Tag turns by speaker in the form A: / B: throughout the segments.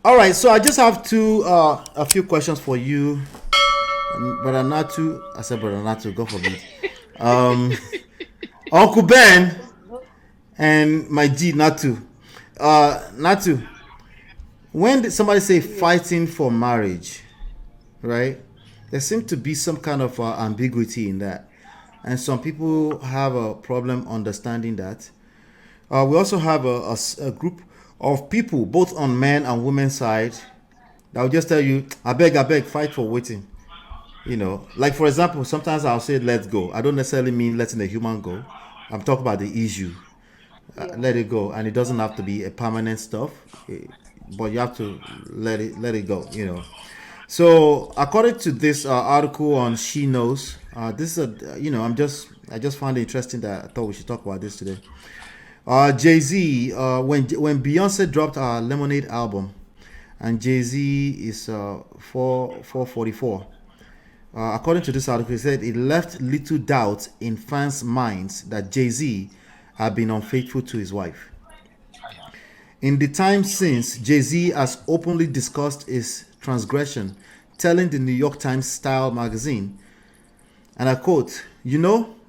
A: All right, so I just have a few questions for you, brother Natu. I said brother Natu, God forbid. Um, Uncle Ben and my G Natu. Natu, when did somebody say
B: Yeah.
A: fighting for marriage, right? There seems to be some kind of ambiguity in that, and some people have a problem understanding that. We also have a group of people, both on men and women's side, that will just tell you, I beg, fight for waiting. Like for example, sometimes I'll say let's go. I don't necessarily mean letting a human go. I'm talking about the issue.
B: Yeah.
A: Let it go, and it doesn't have to be a permanent stuff, but you have to let it go. So according to this article on She Knows, this is a I just found it interesting that I thought we should talk about this today. Jay Z, when Beyonce dropped her Lemonade album, and Jay Z is 444. According to this article, it said it left little doubt in fans' minds that Jay Z had been unfaithful to his wife. In the time since, Jay Z has openly discussed his transgression, telling the New York Times Style magazine, and I quote,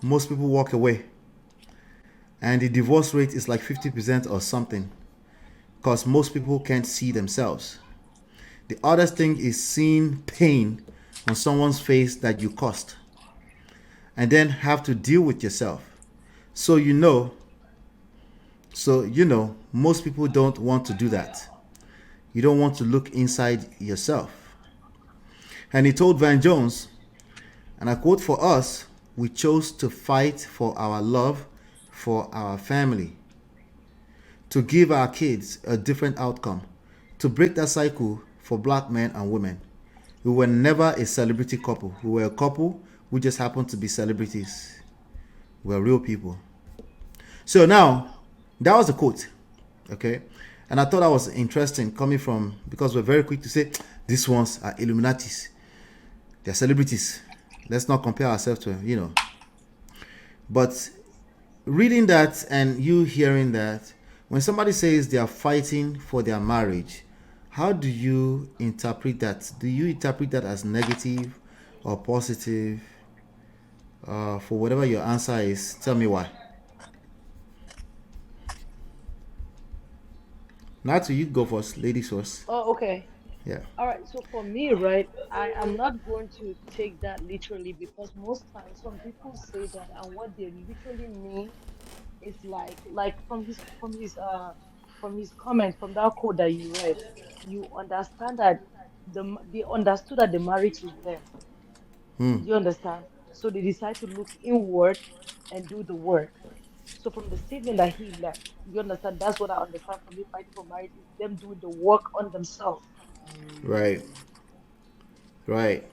A: most people walk away, and the divorce rate is like 50% or something, because most people can't see themselves. The other thing is seeing pain on someone's face that you caused, and then have to deal with yourself. So most people don't want to do that. You don't want to look inside yourself. And he told Van Jones, and I quote, for us, we chose to fight for our love, for our family, to give our kids a different outcome, to break that cycle for black men and women. We were never a celebrity couple. We were a couple who just happened to be celebrities. We were real people. So now, that was a quote, okay? And I thought that was interesting coming from, because we're very quick to say, these ones are Illuminatis. They're celebrities. Let's not. Compare ourselves to. But reading that and you hearing that, when somebody says they are fighting for their marriage, how do you interpret that? Do you interpret that as negative or positive? For whatever your answer is, tell me why. Not to you go first, ladies first.
B: Oh, okay.
A: Yeah.
B: All right. So for me, right, I am not going to take that literally because most times some people say that and what they literally mean is like from his comment from that quote that you read, you understand that they understood that the marriage is them.
A: Hmm.
B: Do you understand? So they decide to look inward and do the work. So from the statement that he left, you understand? That's what I understand from me fighting for marriage is them doing the work on themselves.
A: Right. Right.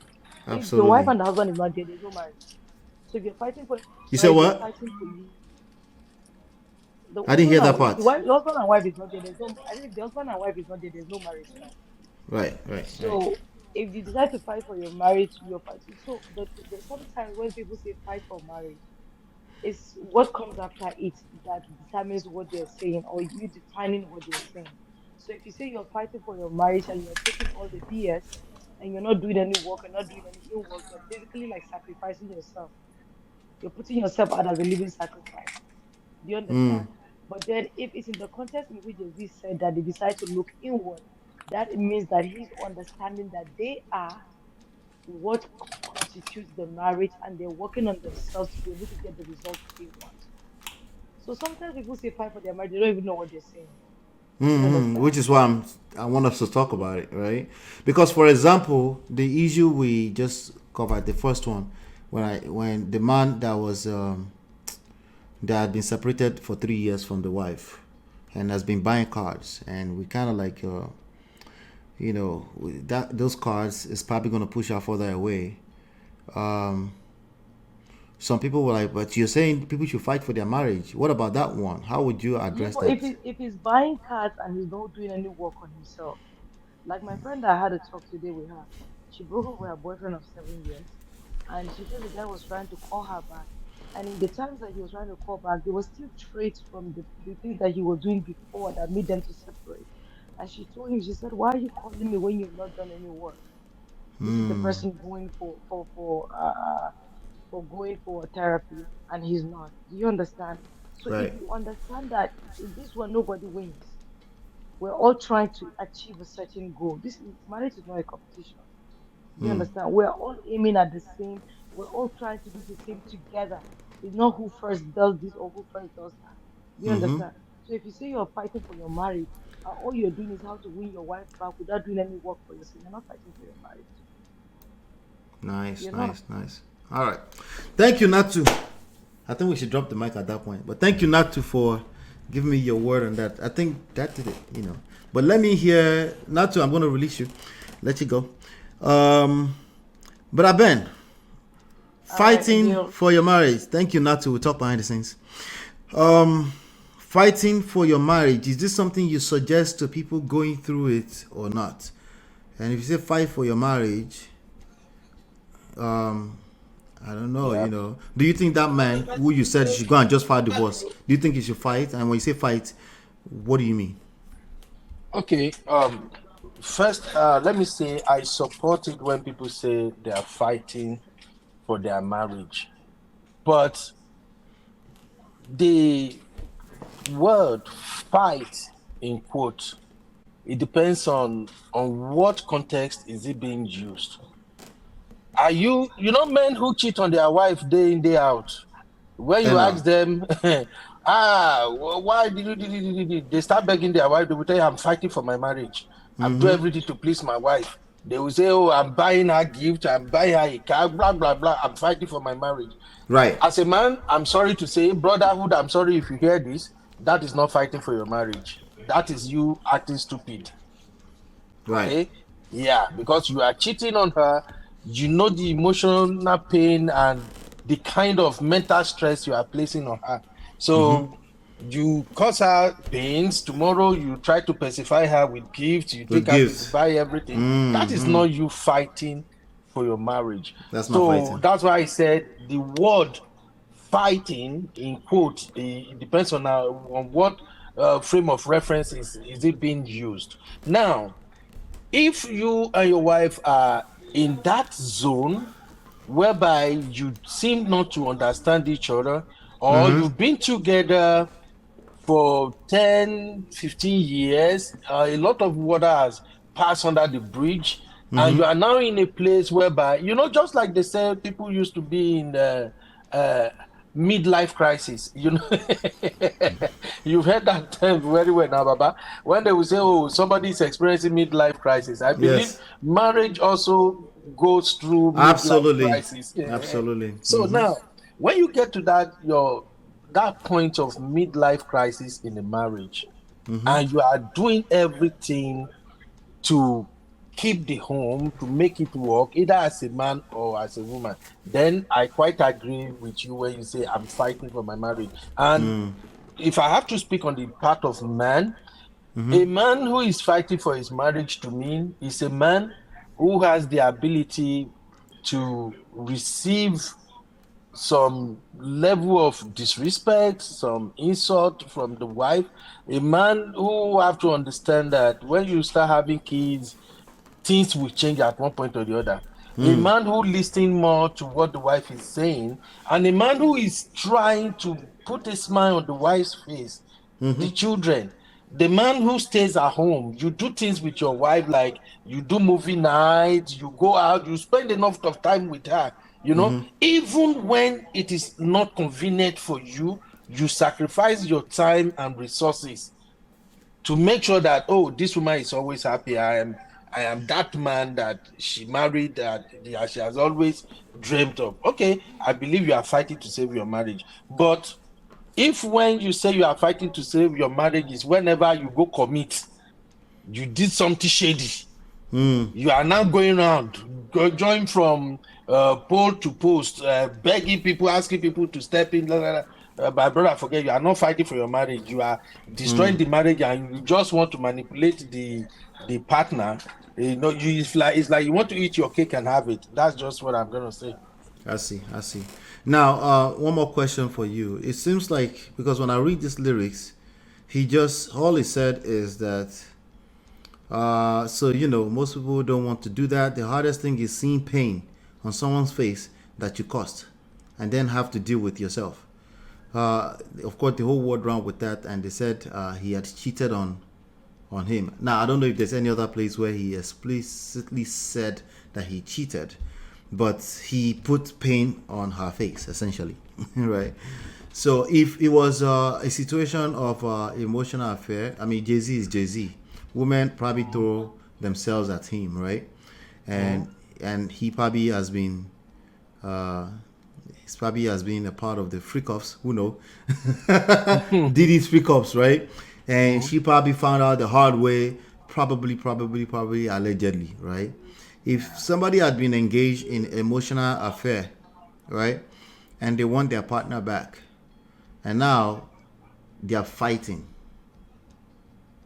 B: If the wife
A: Absolutely.
B: and the husband is not there, there's no marriage. So if you're fighting for
A: You said
B: marriage, you're
A: what?
B: fighting for you. The
A: I didn't
B: husband
A: hear that
B: and if
A: part.
B: the husband and wife is not there, there's no. I think if the husband and wife is not there, there's no marriage.
A: Right. Right. Right.
B: So if you decide to fight for your marriage, you're fighting. So the sometimes when people say fight for marriage, it's what comes after it that determines what they're saying or you defining what they're saying. So if you say you're fighting for your marriage and you're taking all the BS and you're not doing any work and not doing any ill work, you're basically like sacrificing yourself. You're putting yourself out as a living sacrifice. Do you understand? But then if it's in the context in which Jay said that they decide to look inward, that means that he's understanding that they are what constitutes the marriage and they're working on themselves to be able to get the results they want. So sometimes people say fight for their marriage, they don't even know what they're saying. You
A: Which
B: understand?
A: is why I want us to talk about it, right? Because, for example, the issue we just covered, the first one, when the man that had been separated for 3 years from the wife, and has been buying cars, and we kind of like, that those cars is probably going to push her further away. Um, some people were like, but you're saying people should fight for their marriage. What about that one? How would you
B: Yeah,
A: address
B: but
A: that?
B: if he's buying cars and he's not doing any work on himself, like my friend that I had a talk today with her, she broke up with her boyfriend of 7 years, and she said the guy was trying to call her back. And in the times that he was trying to call back, there were still traits from the things that he was doing before that made them to separate. And she told him, she said, "Why are you calling me when you've not done any work?" This is the person going for going for therapy, and he's not. Do you understand? So if
A: Right.
B: you understand that in this one nobody wins, we're all trying to achieve a certain goal. This is marriage is not a competition. Do you understand? We're all aiming at the same. We're all trying to do the same together. It's not who first does this or who first does that. Do you understand? So if you say you're fighting for your marriage, and all you're doing is how to win your wife back without doing any work for yourself, you're not fighting for your marriage.
A: Nice,
B: You're not.
A: nice, nice. All right. Thank you, Natu. I think we should drop the mic at that point. But thank you, Natu, for giving me your word on that. I think that did it. But let me hear, Natu, I'm going to release you. Let you go. But Ben,
B: All right,
A: fighting
B: Emil.
A: for your marriage. Thank you, Natu. We'll talk behind the scenes. Fighting for your marriage. Is this something you suggest to people going through it or not? And if you say fight for your marriage, I don't know,
B: Yeah.
A: Do you think that man who you said should go and just file divorce, do you think he should fight? And when you say fight, what do you mean?
C: Okay. First, let me say I support it when people say they are fighting for their marriage, but the word "fight" in quote, it depends on what context is it being used. Are men who cheat on their wife day in day out? When you
A: Ella.
C: ask them, why did they start begging their wife? They will tell you, I'm fighting for my marriage. I'm doing everything to please my wife. They will say, oh, I'm buying her gift, I'm buying her a car, blah, blah, blah. I'm fighting for my marriage.
A: Right.
C: As a man, I'm sorry to say, brotherhood, I'm sorry if you hear this, that is not fighting for your marriage. That is you acting stupid.
A: Right.
C: Okay? Yeah, because you are cheating on her, you know the emotional pain and the kind of mental stress you are placing on her. So you cause her pains. Tomorrow you try to pacify her with gifts, you
A: With
C: take her to
A: gifts.
C: buy everything. That is not you fighting for your marriage.
A: That's not
C: So
A: fighting.
C: that's why I said the word fighting in quote, it depends on what frame of reference is it being used. Now, if you and your wife are in that zone whereby you seem not to understand each other, or you've been together for 10, 15 years, a lot of water has passed under the bridge, and you are now in a place whereby, just like they say, people used to be in the uh, midlife crisis. You've heard that term very well now, Baba. When they will say, oh, somebody is experiencing midlife crisis, I believe
A: Yes.
C: marriage also goes through midlife
A: Absolutely.
C: crisis.
A: Absolutely.
C: So now, when you get to that point of midlife crisis in a marriage, and you are doing everything to keep the home, to make it work, either as a man or as a woman, then I quite agree with you when you say I'm fighting for my marriage. And if I have to speak on the part of man, a man who is fighting for his marriage to me is a man who has the ability to receive some level of disrespect, some insult from the wife. A man who have to understand that when you start having kids, things will change at one point or the other. A man who listens more to what the wife is saying, and a man who is trying to put a smile on the wife's face, the children. The man who stays at home, you do things with your wife, like you do movie nights, you go out, you spend enough of time with her. Even when it is not convenient for you, you sacrifice your time and resources to make sure that, oh, this woman is always happy. I am that man that she married, that she has always dreamt of. Okay, I believe you are fighting to save your marriage. But if when you say you are fighting to save your marriage is whenever you go commit, you did something shady, you are now going around, join from pole to post, begging people, asking people to step in. Blah, blah, blah. My brother, forget, you are not fighting for your marriage. You are destroying the marriage, and you just want to manipulate the partner. It's like you want to eat your cake and have it. That's just what I'm gonna say.
A: I see. I see. Now, one more question for you. It seems like, because when I read these lyrics, all he said is that So most people don't want to do that. The hardest thing is seeing pain on someone's face that you caused, and then have to deal with yourself. Of course, the whole world ran with that, and they said he had cheated on him. Now, I don't know if there's any other place where he explicitly said that he cheated, but he put pain on her face, essentially, right? So if it was a situation of emotional affair, I mean, Jay Z is Jay Z. Women probably throw themselves at him, right? And he probably has been a part of the freak offs, who know? Diddy's freak offs, right? And she probably found out the hard way, probably, allegedly, right? If somebody had been engaged in emotional affair, right, and they want their partner back, and now they are fighting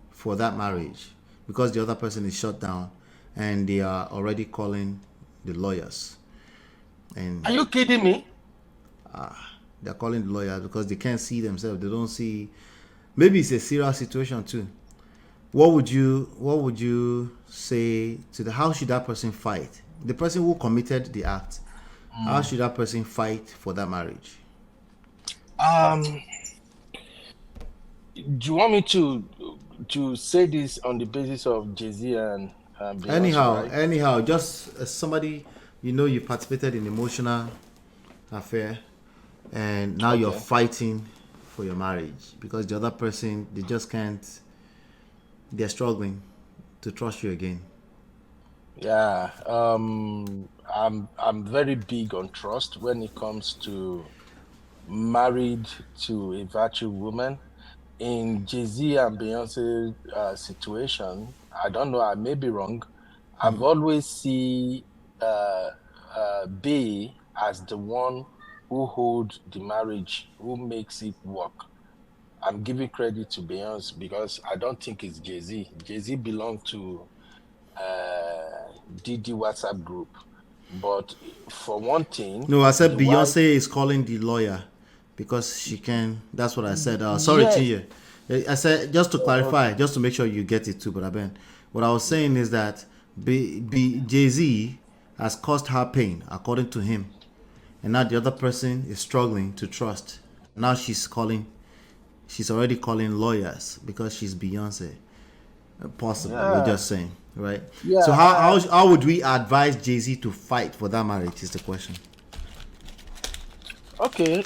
A: for that marriage because the other person is shut down, and they are already calling the lawyers, and
C: Are you kidding me?
A: they're calling the lawyers because they can't see themselves. They don't see. Maybe it's a serious situation too. What would you say to the how should that person fight? The person who committed the act, how should that person fight for that marriage?
C: Um, do you want me to say this on the basis of Jay-Z and Beyonce,
A: Anyhow,
C: right?
A: anyhow, just as somebody, you participated in emotional affair, and now you're
C: Okay.
A: fighting for your marriage because the other person, they just can't. They're struggling to trust you again.
C: Yeah. I'm very big on trust when it comes to married to a virtual woman. In Jay-Z and Beyonce situation, I don't know, I may be wrong. I've always see uh, Bey as the one who holds the marriage, who makes it work. I'm giving credit to Beyonce because I don't think it's Jay-Z. Jay-Z belonged to Didi WhatsApp group. But for one thing,
A: No, I said
C: the wife,
A: Beyonce is calling the lawyer because she can. That's what I said. Sorry,
C: yes,
A: Chinye. I said just to clarify,
C: okay,
A: just to make sure you get it too. But what I was saying is that Jay Z has caused her pain, according to him, and now the other person is struggling to trust. Now she's already calling lawyers because she's Beyonce. Possibly, we're
C: yeah,
A: just saying, right? So
C: yeah.
A: how would we advise Jay Z to fight for that marriage? Is the question.
C: Okay,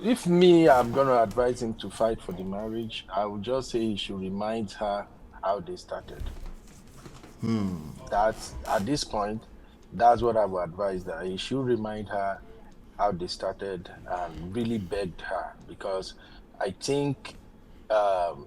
C: if me, I'm gonna advise him to fight for the marriage. I would just say he should remind her how they started. That's at this point, that's what I would advise, that he should remind her how they started and really begged her, because I think um,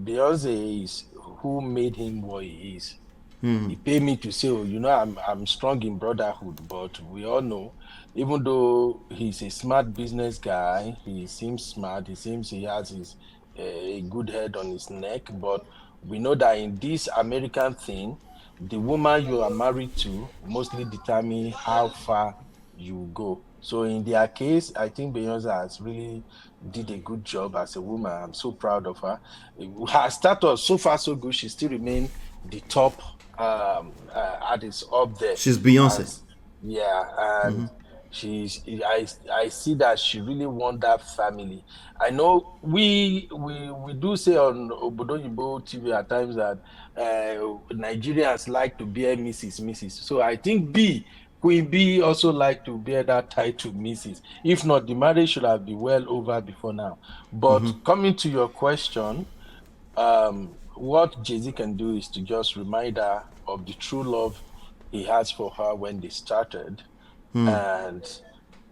C: Beyonce is who made him what he is. He paid me to say, oh, I'm strong in brotherhood, but we all know, even though he's a smart business guy, he seems smart, he seems he has a good head on his neck, but we know that in this American thing, the woman you are married to mostly determine how far you go. So in their case, I think Beyonce has really did a good job as a woman. I'm so proud of her. Her status so far so good. She still remain the top artist up there.
A: She's Beyonce.
C: As yeah, and she's I see that she really want that family. I know we do say on Obodoyibo TV at times that Nigerians like to bear Mrs. So I think Queen B also like to bear that title Mrs. If not, the marriage should have been well over before now. But coming to your question, what Jay-Z can do is to just remind her of the true love he has for her when they started. And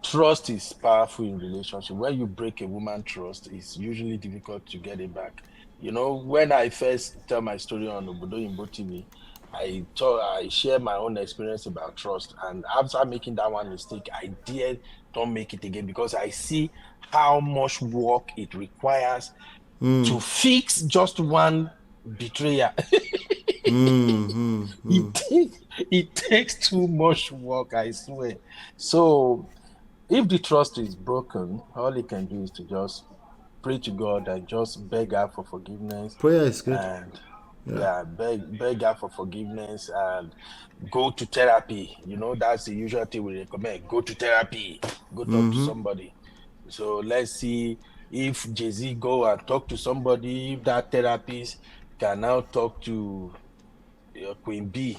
C: trust is powerful in relationship. When you break a woman trust, it's usually difficult to get it back. When I first tell my story on Obodo Imbo TV, I share my own experience about trust. And after making that one mistake, I dare don't make it again, because I see how much work it requires to fix just one betrayer. It takes too much work, I swear. So if the trust is broken, all he can do is to just pray to God and just beg her for forgiveness.
A: Prayer is good.
C: And Yeah, beg her for forgiveness and go to therapy. That's the usual thing we recommend. Go to therapy. Go talk to somebody. So let's see if Jay-Z go and talk to somebody, if that therapist can now talk to Queen B,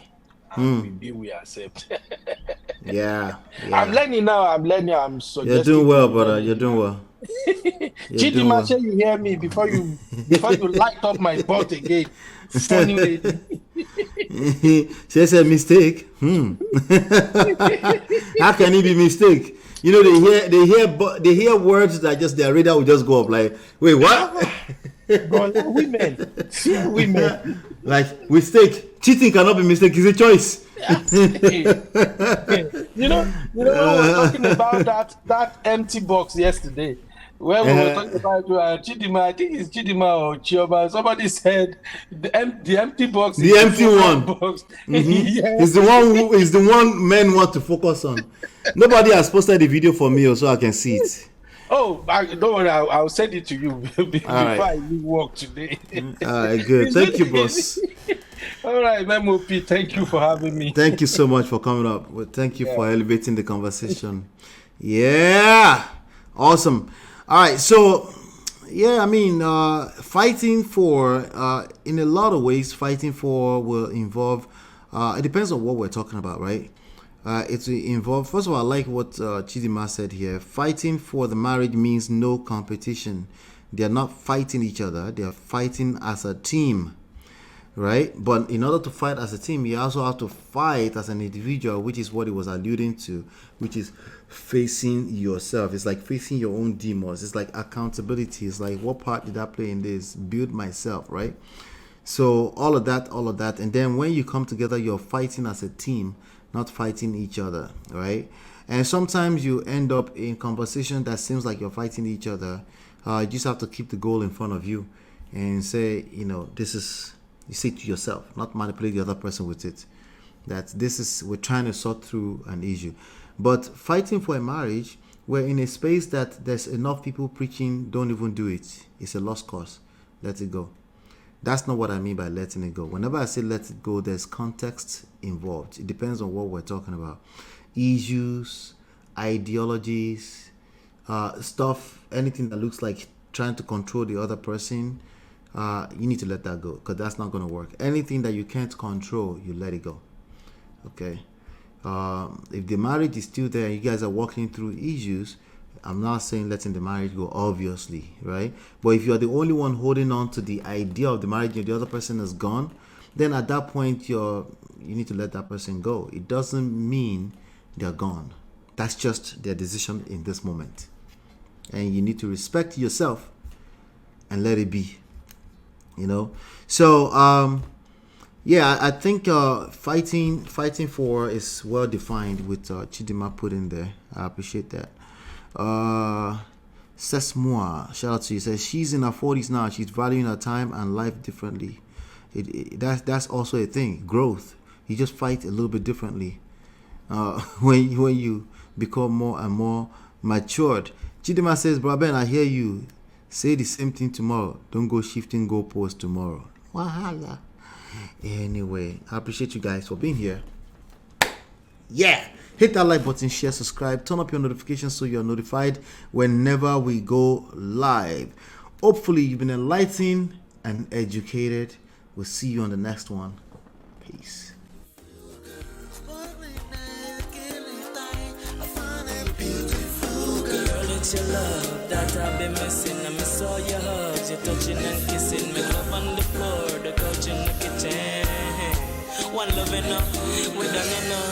C: and Queen B will accept.
A: Yeah,
C: I'm
A: yeah.
C: learning now. I'm
A: You're doing
C: suggesting
A: well,
C: I'm
A: brother.
C: learning
A: You're doing
C: now.
A: well. You're doing
C: Chidima,
A: well.
C: say you hear me before you light up my butt again. Funny lady.
A: She said mistake. How can it be mistake? They hear words that just their radar will just go up like, wait, what?
C: God, women. Fear women.
A: Like mistake. Cheating cannot be mistake. It's a choice.
C: When we were talking about that empty box yesterday, when we were talking about Chidima, I think it's Chidima or Chioma. Somebody said the empty box.
A: The empty one.
C: Box.
A: Yes. Is the one men want to focus on. Nobody has posted the video for me, so I can see it.
C: Oh, don't worry, I'll send it to you before
A: right.
C: I leave work today.
A: All right, good. Thank you, boss.
C: All right, MOP, thank you for having me.
A: Thank you so much for coming up. Well, thank you for elevating the conversation. Yeah, awesome. All right, so yeah, I mean, fighting for, in a lot of ways, fighting for will involve. It depends on what we're talking about, right? It will involve. First of all, I like what Chidima said here. Fighting for the marriage means no competition. They are not fighting each other. They are fighting as a team. Right? But in order to fight as a team, you also have to fight as an individual, which is what he was alluding to, which is facing yourself. It's like facing your own demons. It's like accountability. It's like, what part did I play in this? Build myself, right? So all of that. And then when you come together, you're fighting as a team, not fighting each other, right? And sometimes you end up in conversation that seems like you're fighting each other. You just have to keep the goal in front of you and say, this is... You say to yourself, not manipulate the other person with it, that we're trying to sort through an issue. But fighting for a marriage, we're in a space that there's enough people preaching, don't even do it. It's a lost cause. Let it go. That's not what I mean by letting it go. Whenever I say let it go, there's context involved. It depends on what we're talking about. Issues, ideologies, stuff, anything that looks like trying to control the other person. You need to let that go, because that's not going to work. Anything that you can't control, you let it go. Okay. If the marriage is still there, you guys are working through issues, I'm not saying letting the marriage go, obviously, right? But if you're the only one holding on to the idea of the marriage and the other person is gone, then at that point you need to let that person go. It doesn't mean they're gone. That's just their decision in this moment. And you need to respect yourself and let it be. So I think fighting for is well defined with Chidima put in there. I appreciate that. Sesmoa, shout out to you, says she's in her 40s now. She's valuing her time and life differently. That's also a thing. Growth. You just fight a little bit differently when you become more and more matured. Chidima says, Bro Ben, I hear you. Say the same thing tomorrow. Don't go shifting goalposts tomorrow. Wahala. Anyway, I appreciate you guys for being here. Yeah. Hit that like button, share, subscribe, turn up your notifications so you're notified whenever we go live. Hopefully you've been enlightened and educated. We'll see you on the next one. Peace.
D: It's your love that I've been missing. I miss all your hugs, your touching and kissing. Me love on the floor, the couch in the kitchen. One love enough, we done enough.